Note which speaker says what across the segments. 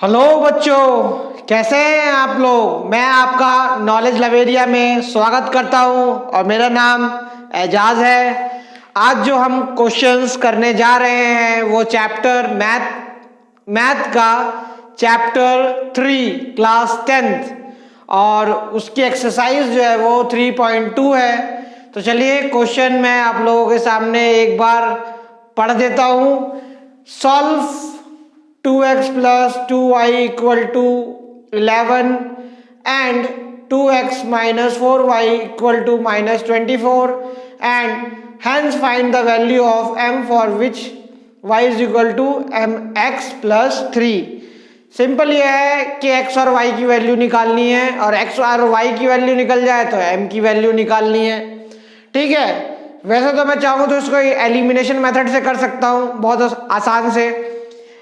Speaker 1: Hello बच्चों, कैसे हैं आप लोग। मैं आपका नॉलेज लाइब्रेरिया में स्वागत करता हूं और मेरा नाम एजाज है। आज जो हम क्वेश्चंस करने जा रहे हैं वो चैप्टर मैथ का चैप्टर 3 क्लास 10th और उसकी एक्सरसाइज जो है वो 3.2 है। तो चलिए क्वेश्चन मैं आप लोगों के सामने एक बार पढ़ देता हूं। Solve 2x plus 2y equal to 11 and 2x minus 4y equal to minus 24 and hence find the value of m for which y is equal to mx plus 3। Simple ये है कि x और y की value निकालनी है और x और y की वैल्यू निकल जाए तो m की वैल्यू निकालनी है। ठीक है, वैसे तो मैं चाहूँ तो इसको एलिमिनेशन मेथड से कर सकता हूँ, बहुत आसान से।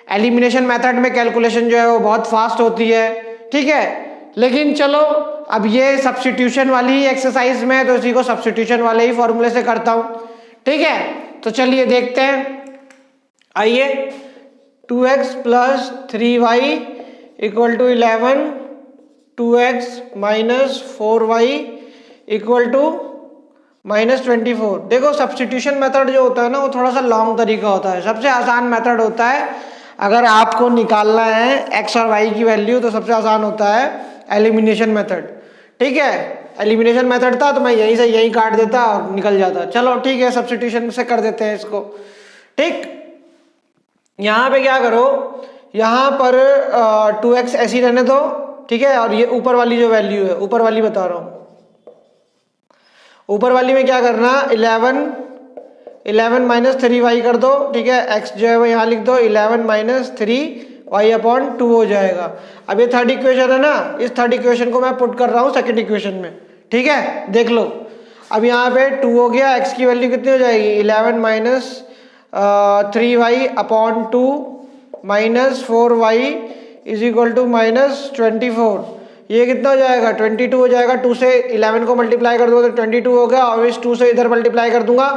Speaker 1: एलिमिनेशन मेथड में कैलकुलेशन जो है वो बहुत फास्ट होती है। ठीक है, लेकिन चलो अब ये सब्स्टिट्यूशन वाली ही एक्सरसाइज में है तो इसी को सब्स्टिट्यूशन वाले ही फॉर्मूले से करता हूँ। ठीक है, तो चलिए देखते हैं। आइए, 2x plus 3y equal to 11, 2x minus 4y equal to minus 24। देखो सब्स्टिट्यूशन मेथड जो होता है ना वो थोड़ा सा लॉन्ग तरीका होता है। सबसे आसान मेथड होता है अगर आपको निकालना है x और y की वैल्यू तो सबसे आसान होता है एलिमिनेशन मेथड। ठीक है, एलिमिनेशन मेथड था तो मैं यहीं से यहीं काट देता और निकल जाता। चलो ठीक है, सब्स्टिट्यूशन से कर देते हैं इसको। ठीक, यहाँ पे क्या करो, यहाँ पर 2x ऐसी रहने दो। ठीक है, और ये ऊपर वाली जो वैल्यू है, ऊपर वाली बता रहा हूँ, ऊपर वाली में क्या करना, 11 माइनस 3y कर दो। ठीक है, x जो है वो यहाँ लिख दो, 11 माइनस 3y अपॉन 2 हो जाएगा। अब ये थर्ड इक्वेशन है ना, इस थर्ड इक्वेशन को मैं पुट कर रहा हूँ सेकंड इक्वेशन में। ठीक है, देख लो अब यहाँ पे 2 हो गया, x की वैल्यू कितनी हो जाएगी, 11 minus 3y upon 2 minus 4y is equal to minus 24। ये कितना हो जाएगा, 22 हो जाएगा। 2 से 11 को मल्टीप्लाई कर दो तो 22 हो गया और इस 2 से इधर मल्टीप्लाई कर दूंगा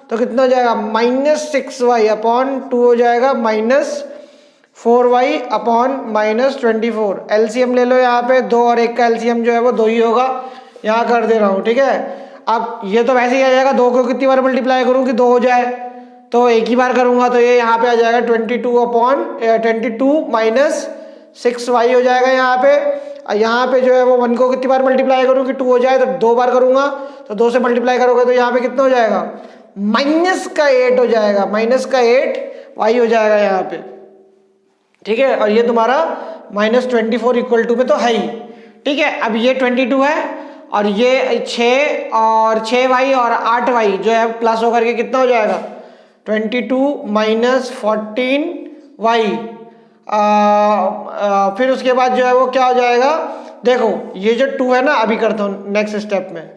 Speaker 1: तो कितना हो जाएगा, माइनस 6y अपॉन 2 हो जाएगा minus 4y upon minus 24। LCM ले लो, यहाँ पे 2 और 1 का एलसीएम जो है वो 2 ही होगा, यहाँ कर दे रहा हूँ। ठीक है, अब ये तो वैसे ही आ जाएगा, 2 को कितनी बार मल्टीप्लाई करूँ कि 2 हो जाए, तो एक ही बार करूँगा तो ये यहाँ पे आ जाएगा 22 अपॉन 22 माइनस 6y हो जाएगा यहाँ पे। यहाँ पे जो है वो 1 को कितनी बार मल्टीप्लाई करूँ कि 2 हो जाए, तो 2 बार करूँगा तो 2 से मल्टीप्लाई करोगे तो यहाँ पे कितना हो जाएगा, माइनस का 8 हो जाएगा, माइनस का 8y हो जाएगा यहाँ पे। ठीक है, और ये तुम्हारा माइनस 24 इक्वल टू में तो है ही। ठीक है, अब ये 22 है और ये 6 और 6y और 8y जो है प्लस होकर के कितना हो जाएगा, 22 माइनस 14y। फिर उसके बाद जो है वो क्या हो जाएगा, देखो ये जो 2 है ना, अभी करता हूँ नेक्स्ट स्टेप में,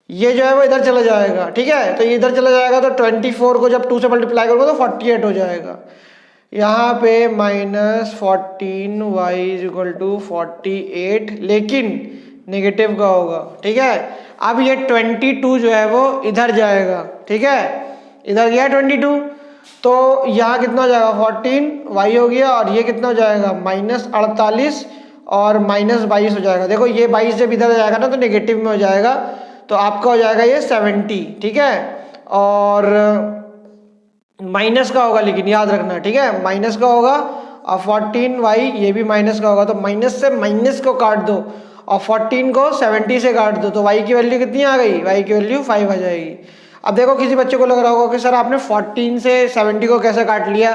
Speaker 1: ये जो है वो इधर चला जाएगा। ठीक है, तो ये इधर चला जाएगा तो 24 को जब 2 से मल्टीप्लाई करोगे तो 48 हो जाएगा। यहाँ पे minus 14y is equal to 48, लेकिन नेगेटिव का होगा। ठीक है, अब ये 22 जो है वो इधर जाएगा। ठीक है, इधर गया 22 तो यहाँ कितना हो जाएगा, 14y हो गया और ये कितना हो जाएगा, माइनस 48 और माइनस 22 हो जाएगा। देखो ये 22 जब इधर जाएगा ना तो नेगेटिव में हो जाएगा, तो आपका हो जाएगा ये 70। ठीक है, और माइनस का होगा, लेकिन याद रखना। ठीक है, माइनस का होगा और 14y ये भी माइनस का होगा, तो माइनस से माइनस को काट दो और 14 को 70 से काट दो तो y की वैल्यू कितनी आ गई, y की वैल्यू 5 आ जाएगी। अब देखो किसी बच्चे को लग रहा होगा कि सर आपने 14 से 70 को कैसे काट लिया,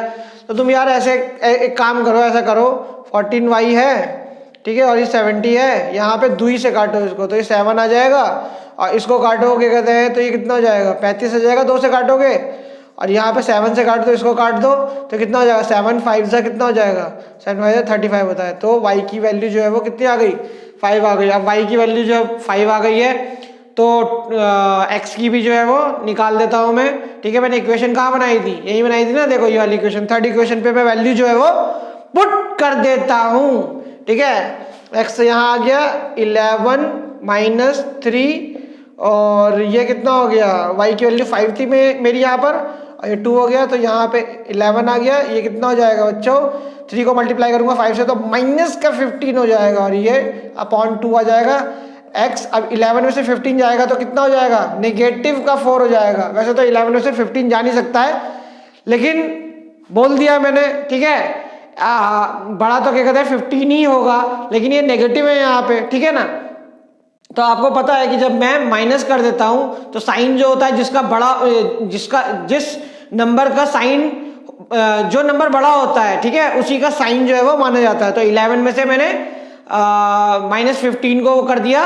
Speaker 1: तो तुम यार ऐसे एक काम करो, ऐसा करो, 14y है, ठीक है, और ये 70 है, यहाँ पे 2 से काटो इसको तो ये 7 आ जाएगा और इसको काटोगे कहते हैं तो ये कितना हो जाएगा, 35 आ जाएगा। 2 से काटोगे और यहाँ पे 7 से काट दो, इसको काट दो तो कितना हो जाएगा, 7 5 से कितना हो जाएगा, 7 5 35 होता है। तो y की वैल्यू जो है वो कितनी आ गई, 5 आ गई। अब y की वैल्यू जो 5 आ गई है तो x की भी जो है वो निकाल देता हूँ मैं। ठीक है, मैंने इक्वेशन कहाँ बनाई थी, यही बनाई थी ना, देखो ये वाली इक्वेशन, थर्ड इक्वेशन पे मैं वैल्यू जो है वो पुट कर देता हूँ। ठीक है, x यहाँ आ गया 11 माइनस 3 और ये कितना हो गया, y की वैल्यू 5 थी मेरी यहाँ पर और ये 2 हो गया, तो यहाँ पे 11 आ गया। ये कितना हो जाएगा बच्चों, 3 को मल्टीप्लाई करूंगा 5 से तो माइनस का 15 हो जाएगा, और ये अपॉन 2 आ जाएगा x। अब 11 में से 15 जाएगा तो कितना हो जाएगा, नेगेटिव का 4 हो जाएगा। वैसे तो 11 में से 15 जा नहीं सकता है, लेकिन बोल दिया मैंने, ठीक है। बड़ा तो क्या कहते हैं 15 ही होगा, लेकिन ये नेगेटिव है यहाँ पे, ठीक है ना। तो आपको पता है कि जब मैं माइनस कर देता हूं तो साइन जो होता है जिस नंबर का साइन, जो नंबर बड़ा होता है, ठीक है, उसी का साइन जो है वो माना जाता है। तो 11 में से मैंने -15 को कर दिया,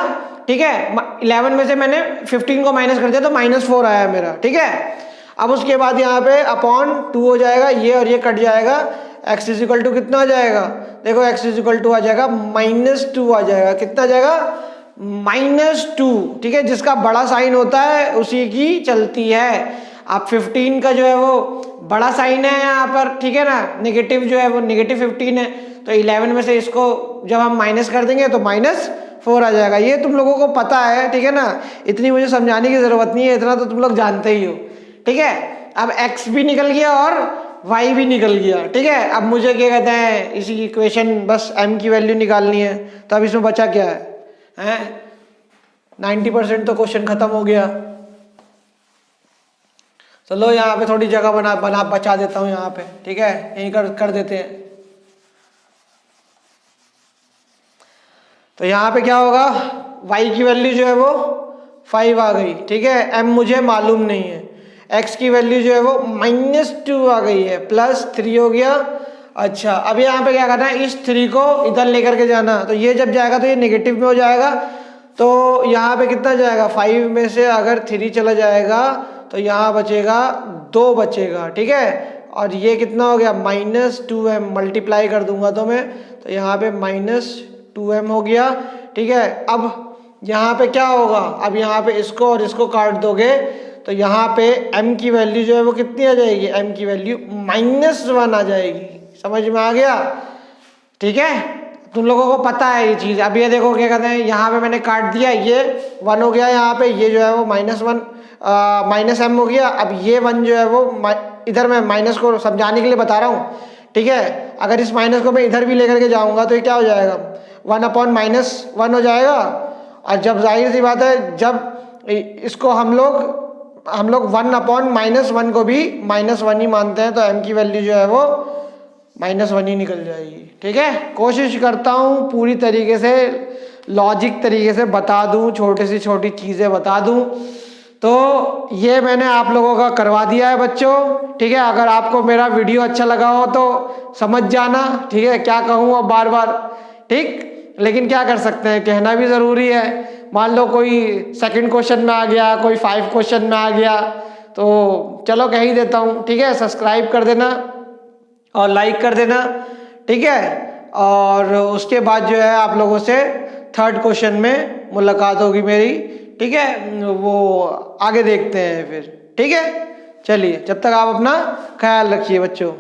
Speaker 1: ठीक है। 11 में से मैंने 15 को माइनस कर दिया तो -4 आया मेरा, ठीक है। अब उसके बाद यहाँ पे अपॉन 2 हो जाएगा, ये और ये कट जाएगा। x इजिकल टू कितना आ जाएगा, देखो x इजिकल टू आ जाएगा -2 आ जाएगा। कितना आ जाएगा, -2, ठीक है। जिसका बड़ा साइन होता है उसी की चलती है। अब 15 का जो है वो बड़ा साइन है यहाँ पर, ठीक है ना, नेगेटिव जो है वो -15 है। तो 11 में से इसको जब हम माइनस कर देंगे तो -4 आ जाएगा। ये तुम लोगों को पता है, ठीक है ना, इतनी मुझे समझाने की जरूरत नहीं है, इतना तो तुम लोग जानते ही हो, ठीक है। अब x भी निकल गया और y भी निकल गया, ठीक है। अब मुझे क्या कहते हैं, इसी इक्वेशन बस m की वैल्यू निकालनी है। तो अब इसमें बचा क्या है 90% तो क्वेश्चन खत्म हो गया। चलो यहाँ पे थोड़ी जगह बना बचा देता हूँ यहाँ पे, ठीक है, यहीं कर देते हैं। तो यहाँ पे क्या होगा, y की वैल्यू जो है वो 5 आ गई, ठीक है। m मुझे मालूम नहीं है। x की वैल्यू जो है वो -2 आ गई है, +3 हो गया। अच्छा, अब यहाँ पे क्या करना है, इस 3 को इधर लेकर के जाना। तो ये जब जाएगा तो ये नेगेटिव में हो जाएगा, तो यहाँ पे कितना जाएगा, 5 में से अगर 3 चला जाएगा तो यहाँ बचेगा 2 बचेगा, ठीक है। और ये कितना हो गया, -2m, मल्टीप्लाई कर दूंगा तो मैं, तो यहाँ पे -2m हो गया, ठीक है। अब यहाँ पे क्या होगा, अब यहाँ पे इसको और इसको काट दोगे तो यहाँ पे m की वैल्यू जो है वो कितनी आ जाएगी, m की वैल्यू -1 आ जाएगी। समझ में आ गया, ठीक है। तुम लोगों को पता है ये चीज़। अब ये देखो क्या कहते हैं, यहाँ पे मैंने काट दिया, ये 1 हो गया, यहाँ पे ये जो है वो -m हो गया। अब ये 1 जो है वो इधर मैं माइनस को समझाने के लिए बता रहा हूँ, ठीक है। अगर इस माइनस को मैं इधर भी लेकर के जाऊँगा तो ये क्या हो जाएगा, 1/-1 हो जाएगा। और जब जाहिर सी बात है, जब इसको हम लोग 1/-1 को भी -1 ही मानते हैं, तो m की वैल्यू जो है वो -1 ही निकल जाएगी, ठीक है। कोशिश करता हूँ पूरी तरीके से लॉजिक तरीके से बता दूँ, छोटी से छोटी चीज़ें बता दूँ। तो ये मैंने आप लोगों का करवा दिया है बच्चों, ठीक है। अगर आपको मेरा वीडियो अच्छा लगा हो तो समझ जाना, ठीक है। क्या कहूँ अब बार बार, ठीक, लेकिन क्या कर सकते हैं, कहना भी ज़रूरी है। मान लो कोई सेकंड क्वेश्चन में आ गया, कोई 5 क्वेश्चन में आ गया, तो चलो कह ही देता हूँ, ठीक है। सब्सक्राइब कर देना और लाइक कर देना, ठीक है। और उसके बाद जो है आप लोगों से 3rd क्वेश्चन में मुलाकात होगी मेरी, ठीक है। वो आगे देखते हैं फिर, ठीक है। चलिए, जब तक आप अपना ख्याल रखिए बच्चों।